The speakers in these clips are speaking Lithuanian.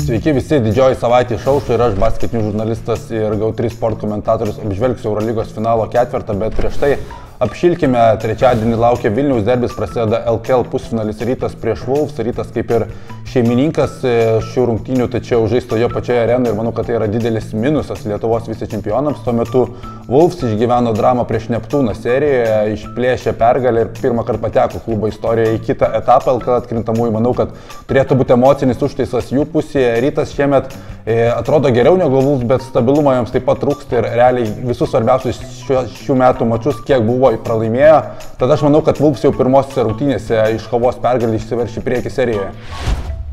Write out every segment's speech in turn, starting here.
Sveiki visi, didžioji savaitė išaušo ir aš, basketinių žurnalistas ir GO3 Sport komentatorius, apžvelgsiu Eurolygos finalo ketvirtą, bet prieš tai apšilkime, trečiadienį laukia Vilniaus derbis, prasideda LKL pusfinalis Rytas prieš Wolves. Rytas kaip ir šeimininkas šių rungtynių, tačiau žais toje pačioje arenoje ir manau, kad tai yra didelis minusas Lietuvos vicečempionams. Tuo metu Wolves išgyveno dramą prieš Neptūną serijoje, išplėšė pergalę ir pirmą kartą pateko klubo istorijoje į kitą etapą LKL atkrintamųjų. Manau, kad turėtų būti emocinis užtaisas jų pusėje. Rytas šiemet atrodo geriau negu Wolves, bet stabilumo jiems taip pat trūksta ir realiai visus svarbiausius šių metų mačus, kiek buvo pralaimėjo. Tada aš manau, kad Wolves jau pirmosiose rungtynėse iškovos pergalį išsiverš į priekį serijoje.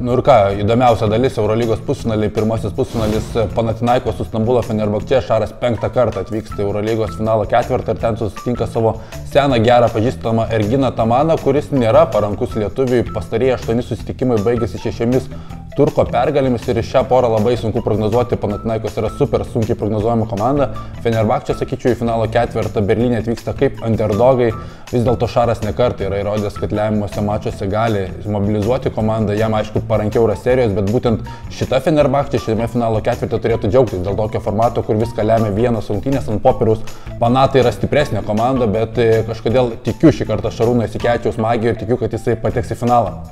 Nu ir ką, įdomiausia dalis Eurolygos pusfinaliai, pirmasis pusfinalis Panathinaikos su Stambulo Fenerbahče. Šaras 5. kartą atvyksta į Eurolygos finalo ketvirtą ir ten susitinka savo seną gerą pažįstamą Erginą Tamaną, kuris nėra parankus lietuviui. Pastarieji 8 susitikimai baigėsi 6 Turko pergalėmis ir šią porą labai sunku prognozuoti. Panathinaikos yra super sunkiai prognozuojama komanda. Fenerbahče, sakyčiau, į finalo ketvirtą Berlyne atvyksta kaip underdogai. Vis dėlto Šaras nekartą yra įrodęs, kad lemiamuose mačuose gali mobilizuoti komandą. Jam aišku parankiau yra serijos, bet būtent šita Fenerbahče šiame finalo ketvirtį turėtų džiaugtis dėl tokio formato, kur viską lemia vienos rungtynės. Ant popieriaus Panatai yra stipresnė komanda, bet kažkodėl tikiu šį kartą Šarūno Jasikevičiaus magiją ir tikiu, kad jisai pateks į finalą.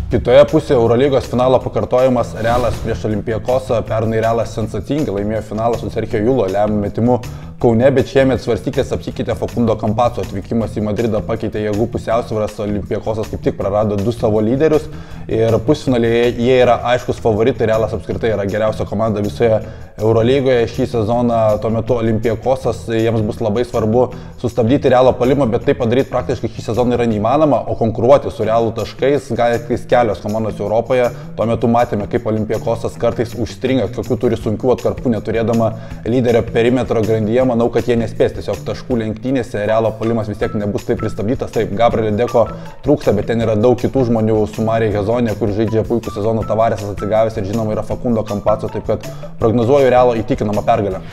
Kitoje pusėje Eurolygos finalo pakartojimas Realas prieš Olympiakosą. Pernai Realas sensacingai laimėjo finalą su Sergio Julo lemiamu metimu Kaune, bet šiemet svarstyklės apsikeitė. Facundo Campazzo atvykimas į Madridą pakeitė jėgų pusiausvyrą. Olympiakosas kaip tik prarado 2 savo lyderius ir pusfinalėje jie yra aiškus favoritai. Realas apskritai yra geriausia komanda visoje Eurolygoje šį sezoną. Tuo metu Olympiakosas, jiems bus labai svarbu sustabdyti Realo puolimą, bet tai padaryti praktiškai šį sezoną yra neįmanoma, o konkuruoti su Realu taškais gali tik kelios komandos Europoje. Tuo metu matėme, kaip Olympiakosas kartais užstringa, kokių turi sunkių atkarpų, neturėdama lyderio perimetro grandyje. Manau, kad jie nespės tiesiog taškų lenktynėse. Realo puolimas vis tiek nebus taip pristabdytas. Taip, Gabriel Deko trūksta, bet ten yra daug kitų žmonių. Sumarė Hezonė, kur žaidžia puikų sezoną, Tavaresas atsigavęs ir žinoma yra Facundo Campazzo, taip kad prognozuoju Realo įtikinamą pergalę.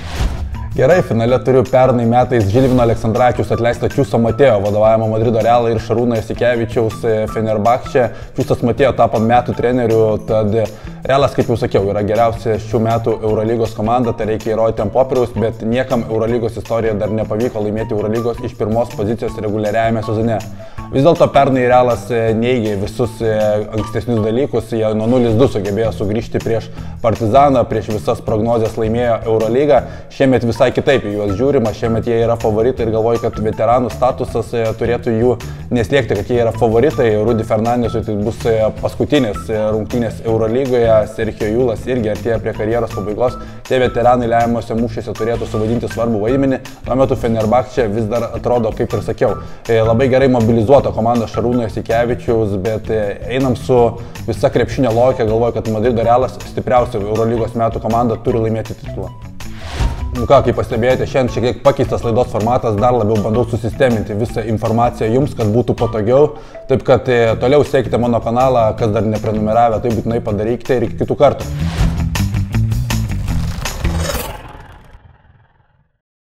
Gerai, finale turiu pernai metais Žilvino Aleksandravičiaus atleistą Čiuso Matėjo vadovavimo Madrido Realą ir Šarūno Jasikevičiaus Fenerbahče. Čiusas Matėjo tapo metų treneriu, tad Realas, kaip jau sakiau, yra geriausia šių metų Eurolygos komanda, tai reikia įrodyti ant popieriaus, bet niekam Eurolygos istorijoje dar nepavyko laimėti Eurolygos iš pirmos pozicijos reguliariajame sezone. Vis dėlto pernai Realas neigė visus ankstesnius dalykus, jie nuo 0-2 sugebėjo sugrįžti prieš Partizaną, prieš visas prognozes laimėjo Eurolygą. Šiemet visai kitaip į juos žiūrima, šiemet jie yra favoritai ir galvoju, kad veteranų statusas turėtų jų neslėgti, kad jie yra favoritai. Rudy Fernandesui tai bus paskutinės rungtynės Eurolygoje, Sergio Julas irgi artėja prie karjeros pabaigos. Tie veteranai lemiamuose mūšiuose turėtų suvaidinti svarbų vaidmenį. Tuo metu Fenerbahče vis dar atrodo, kaip ir sakiau, labai gerai mobilizuota komanda Šarūno Jasikevičiaus, bet einam su visa krepšinio logika, galvoju, kad Madrido Realas stipriausia Eurolygos metų komanda turi laimėti titulą. Nu ką, kaip pastebėjote, šiandien šiek tiek pakeistas laidos formatas, dar labiau bandau susisteminti visą informaciją jums, kad būtų patogiau. Taip kad toliau sekite mano kanalą, kas dar neprenumeravę, tai būtinai padarykite ir iki kitų kartų.